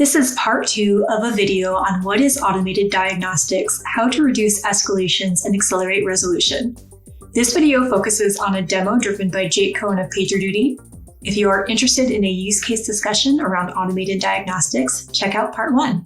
This is part 2 of a video on what is automated diagnostics, how to reduce escalations and accelerate resolution. This video focuses on a demo driven by Cohen of PagerDuty. If you are interested in a use case discussion around automated diagnostics, check out part 1.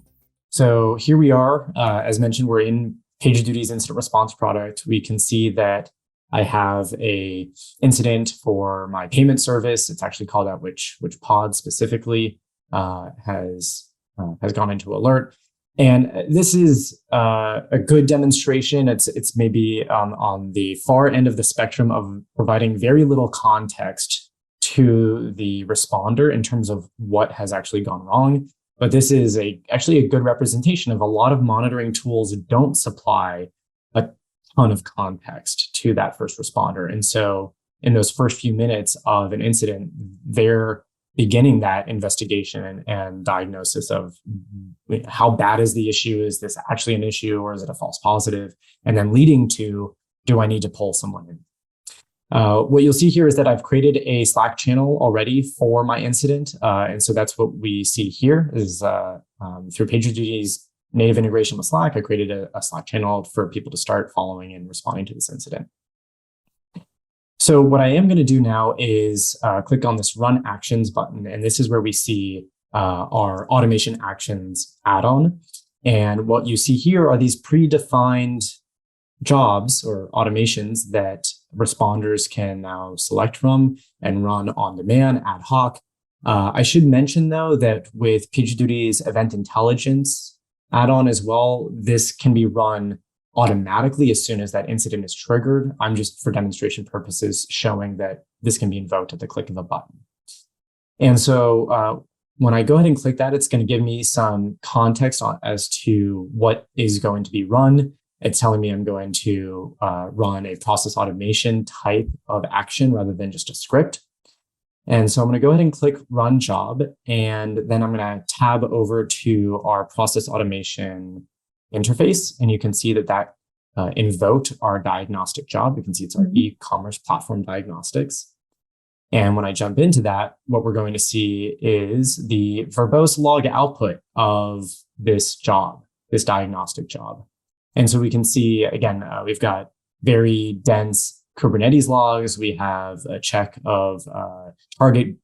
So here we are. As mentioned, we're in PagerDuty's incident response product. We can see that I have a incident for my payment service. It's actually called out which pod specifically has gone into alert. And this is a good demonstration. It's maybe on the far end of the spectrum of providing very little context to the responder in terms of what has actually gone wrong. But this is actually a good representation of a lot of monitoring tools that don't supply a ton of context to that first responder. And so in those first few minutes of an incident, they're beginning that investigation and diagnosis of how bad is the issue? Is this actually an issue or is it a false positive? And then leading to, do I need to pull someone in? What you'll see here is that I've created a Slack channel already for my incident. And so that's what we see here is through PagerDuty's native integration with Slack, I created a Slack channel for people to start following and responding to this incident. So what I am going to do now is click on this Run Actions button. And this is where we see our Automation Actions add-on. And what you see here are these predefined jobs or automations that responders can now select from and run on demand ad hoc. I should mention, though, that with PagerDuty's Event Intelligence add-on as well, this can be run automatically as soon as that incident is triggered. I'm just, for demonstration purposes, showing that this can be invoked at the click of a button. And so when I go ahead and click that, it's going to give me some context as to what is going to be run. It's telling me I'm going to run a process automation type of action rather than just a script. And so I'm going to go ahead and click Run Job, and then I'm going to tab over to our process automation interface. And you can see that invoked our diagnostic job. You can see it's our e-commerce platform diagnostics. And when I jump into that, what we're going to see is the verbose log output of this job, this diagnostic job. And so we can see, again, we've got very dense Kubernetes logs. We have a check of target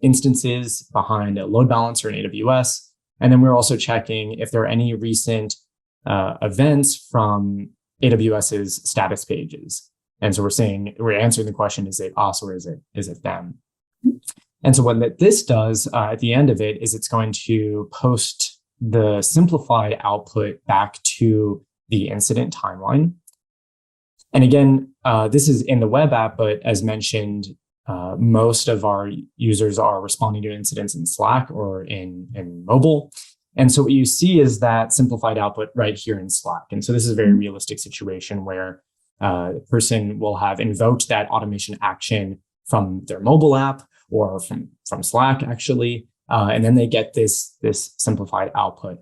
instances behind a load balancer in AWS. And then we're also checking if there are any recent events from AWS's status pages. And so we're answering the question, is it us or is it them? And so what this does at the end of it is it's going to post the simplified output back to the incident timeline. And again, this is in the web app, but as mentioned, most of our users are responding to incidents in Slack or in mobile. And so what you see is that simplified output right here in Slack. And so this is a very realistic situation where the person will have invoked that automation action from their mobile app or from Slack, actually. And then they get this simplified output.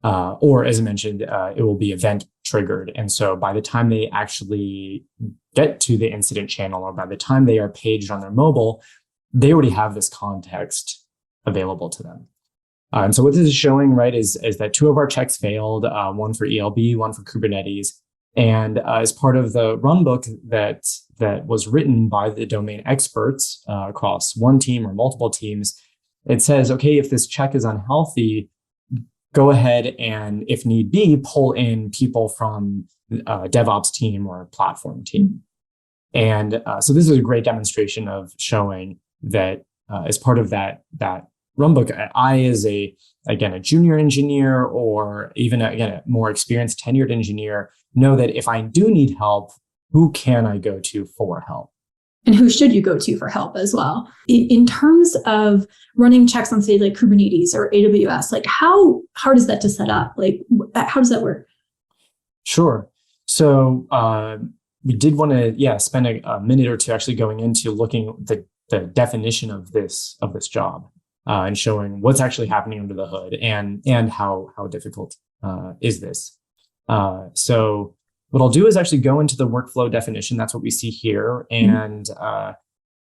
Or as I mentioned, it will be event triggered. And so by the time they actually get to the incident channel or by the time they are paged on their mobile, they already have this context available to them. And so what this is showing, right, is that 2 of our checks failed, one for ELB, one for Kubernetes. And as part of the runbook that was written by the domain experts across one team or multiple teams, it says, okay, if this check is unhealthy, go ahead and, if need be, pull in people from a DevOps team or a platform team. And so this is a great demonstration of showing that as part of that runbook, I, as a junior engineer or even a more experienced tenured engineer, know that if I do need help, who can I go to for help? And who should you go to for help as well? In terms of running checks on, say, like Kubernetes or AWS, like how hard is that to set up? Like, how does that work? Sure. So we did want to, spend a minute or two actually going into looking at the definition of this job and showing what's actually happening under the hood and how difficult is this. So what I'll do is actually go into the workflow definition. That's what we see here. And,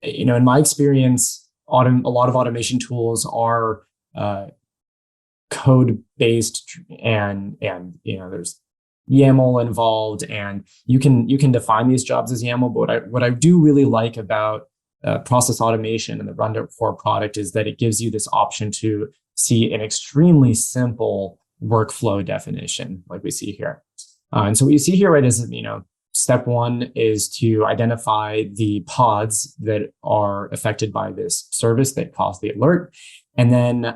in my experience, a lot of automation tools are code based, and there's YAML involved, and you can define these jobs as YAML. But what I do really like about process automation and the Rundeck core product is that it gives you this option to see an extremely simple workflow definition, like we see here. And so what you see here, right, is step one is to identify the pods that are affected by this service that caused the alert. And then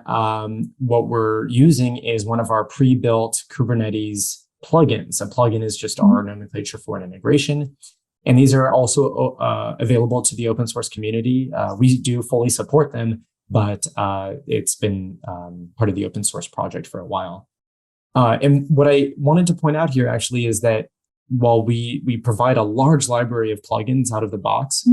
what we're using is one of our pre-built Kubernetes plugins. A plugin is just our nomenclature for an integration. And these are also available to the open source community. We do fully support them, but it's been part of the open source project for a while. And what I wanted to point out here actually is that while we provide a large library of plugins out of the box,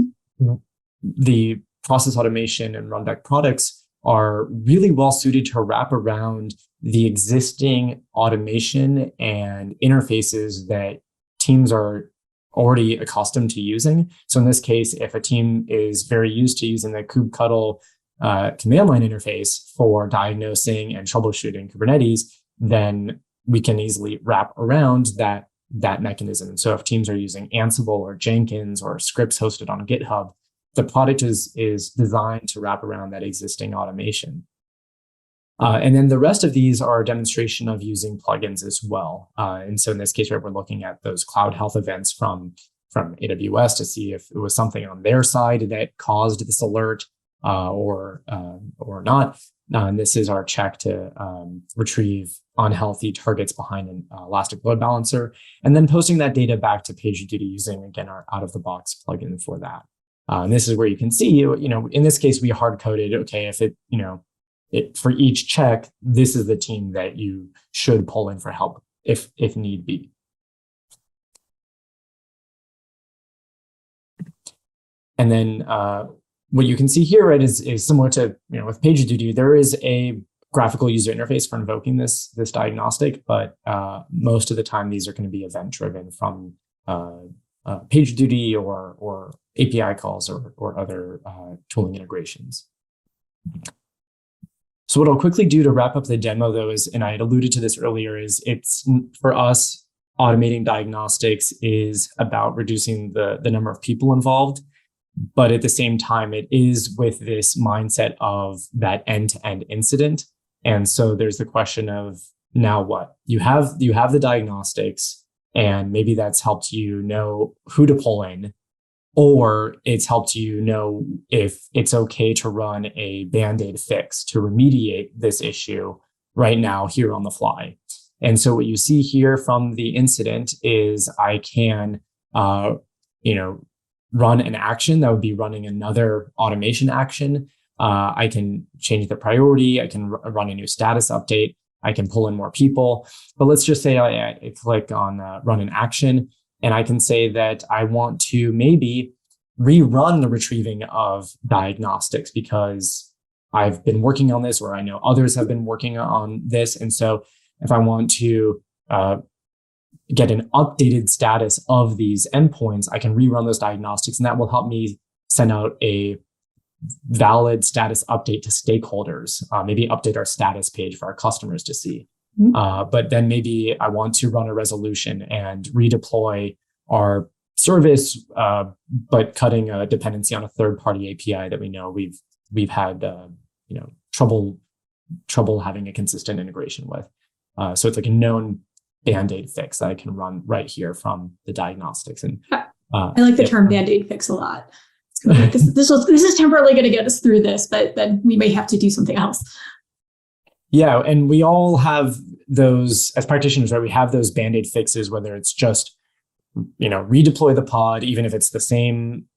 the process automation and Rundeck products are really well suited to wrap around the existing automation and interfaces that teams are already accustomed to using. So in this case, if a team is very used to using the kubectl command line interface for diagnosing and troubleshooting Kubernetes, then we can easily wrap around that mechanism. And so if teams are using Ansible or Jenkins or scripts hosted on GitHub, the product is designed to wrap around that existing automation. And then the rest of these are a demonstration of using plugins as well. And so in this case, right, we're looking at those cloud health events from AWS to see if it was something on their side that caused this alert or not. And this is our check to retrieve unhealthy targets behind an Elastic Load Balancer, and then posting that data back to PagerDuty using, again, our out-of-the-box plugin for that. And this is where you can see, in this case, we hard-coded, okay, if for each check, this is the team that you should pull in for help if need be. And then what you can see here, right, is similar to, with PagerDuty, there is a graphical user interface for invoking this diagnostic, but most of the time these are going to be event driven from PagerDuty or API calls or other tooling integrations. So what I'll quickly do to wrap up the demo, though, is, and I had alluded to this earlier, is it's, for us, automating diagnostics is about reducing the number of people involved. But at the same time, it is with this mindset of that end-to-end incident. And so there's the question of, now what? You have the diagnostics, and maybe that's helped you know who to pull in, or it's helped you know if it's okay to run a BandAid Fix to remediate this issue right now here on the fly. And so what you see here from the incident is I can, run an action that would be running another automation action. I can change the priority. I can run a new status update. I can pull in more people. But let's just say I click on run an action, and I can say that I want to maybe rerun the retrieving of diagnostics because I've been working on this, or I know others have been working on this. And so if I want to get an updated status of these endpoints, I can rerun those diagnostics, and that will help me send out a valid status update to stakeholders, maybe update our status page for our customers to see. But then maybe I want to run a resolution and redeploy our service, but cutting a dependency on a third-party API that we know we've had trouble having a consistent integration with. So it's like a known BandAid fix that I can run right here from the diagnostics. And I like the term BandAid fix a lot. This is temporarily going to get us through this, but then we may have to do something else. Yeah, and we all have those as practitioners, right? We have those BandAid fixes, whether it's just redeploy the pod, even if it's the same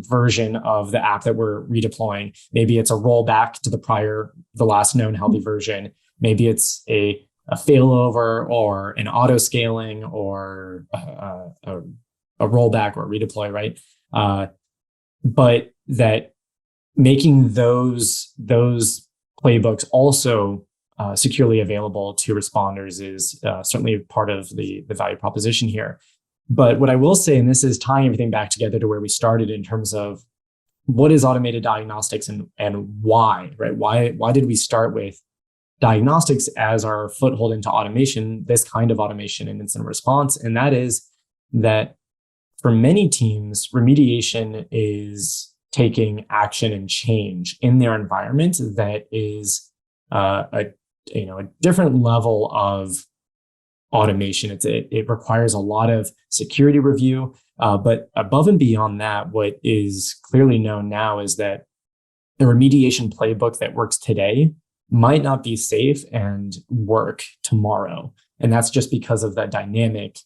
version of the app that we're redeploying. Maybe it's a rollback to the last known healthy version. Maybe it's a failover or an auto scaling or a rollback or a redeploy, right? But that making those playbooks also securely available to responders is certainly part of the value proposition here. But what I will say, and this is tying everything back together to where we started in terms of what is automated diagnostics and why, right? Why did we start with diagnostics as our foothold into automation, this kind of automation and incident response. And that is that for many teams, remediation is taking action and change in their environment that is a different level of automation. It requires a lot of security review, but above and beyond that, what is clearly known now is that the remediation playbook that works today might not be safe and work tomorrow. And that's just because of that dynamic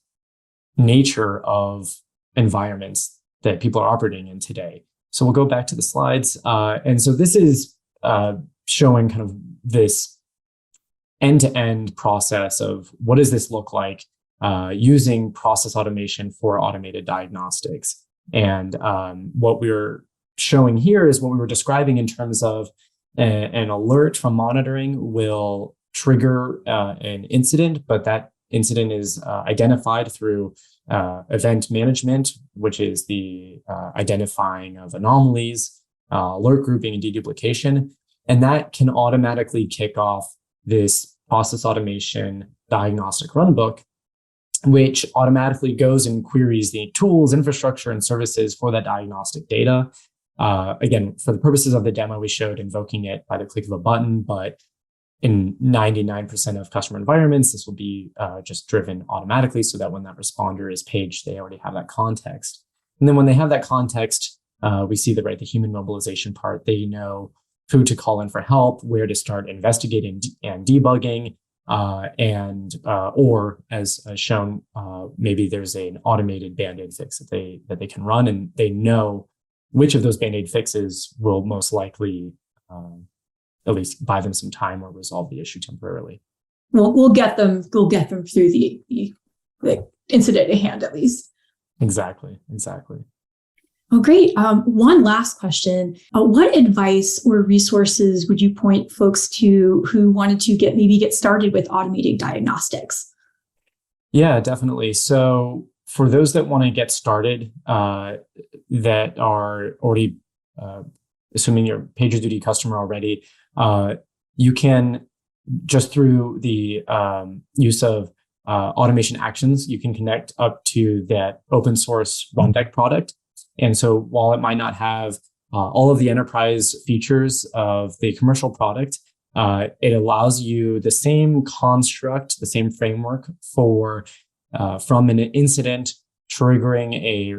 nature of environments that people are operating in today. So we'll go back to the slides. And so this is showing kind of this end-to-end process of what does this look like using process automation for automated diagnostics. And what we're showing here is what we were describing in terms of an alert from monitoring will trigger an incident, but that incident is identified through event management, which is the identifying of anomalies, alert grouping, and deduplication. And that can automatically kick off this process automation diagnostic runbook, which automatically goes and queries the tools, infrastructure, and services for that diagnostic data. Again, for the purposes of the demo, we showed invoking it by the click of a button, but in 99% of customer environments, this will be just driven automatically so that when that responder is paged, they already have that context. And then when they have that context, we see the human mobilization part. They know who to call in for help, where to start investigating and debugging, or as shown, maybe there's an automated BandAid fix that they can run, and they know which of those BandAid fixes will most likely at least buy them some time or resolve the issue temporarily. We'll get them through the incident at hand, at least. Exactly. Oh, great. One last question. What advice or resources would you point folks to who wanted to get started with automated diagnostics? Yeah, definitely. So for those that want to get started, that are already, assuming you're a PagerDuty customer already, you can, just through the use of automation actions, you can connect up to that open source Rundeck product. And so while it might not have all of the enterprise features of the commercial product, it allows you the same construct, the same framework for from an incident triggering a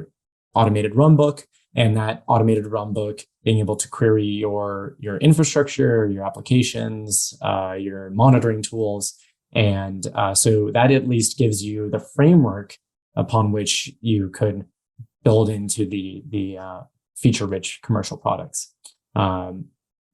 automated runbook, and that automated runbook being able to query your infrastructure, your applications, your monitoring tools. And so that at least gives you the framework upon which you could build into the feature-rich commercial products.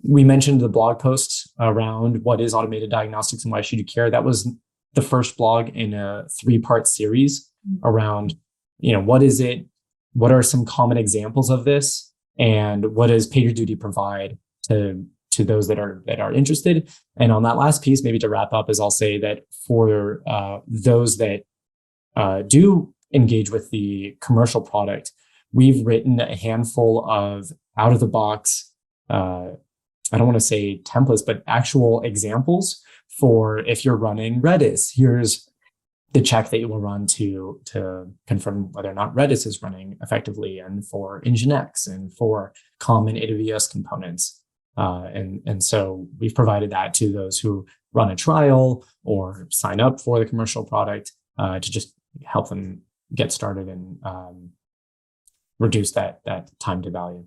We mentioned the blog post around what is automated diagnostics and why should you care. That was the first blog in a 3-part series around, what is it? What are some common examples of this? And what does PagerDuty provide to those that are interested? And on that last piece, maybe to wrap up, is I'll say that for those that do engage with the commercial product, we've written a handful of out-of-the-box, I don't want to say templates, but actual examples for if you're running Redis. Here's the check that you will run to confirm whether or not Redis is running effectively, and for Nginx, and for common AWS components. And so we've provided that to those who run a trial or sign up for the commercial product to just help them get started and reduce that time to value.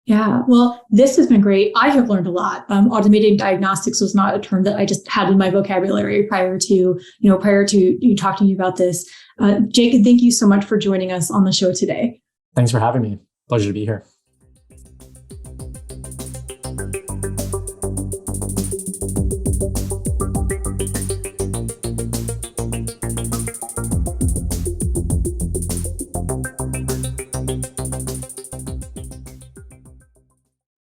Yeah, well, this has been great. I have learned a lot. Automated diagnostics was not a term that I just had in my vocabulary prior to you talking to you about this. Jacob, thank you so much for joining us on the show today. Thanks for having me. Pleasure to be here.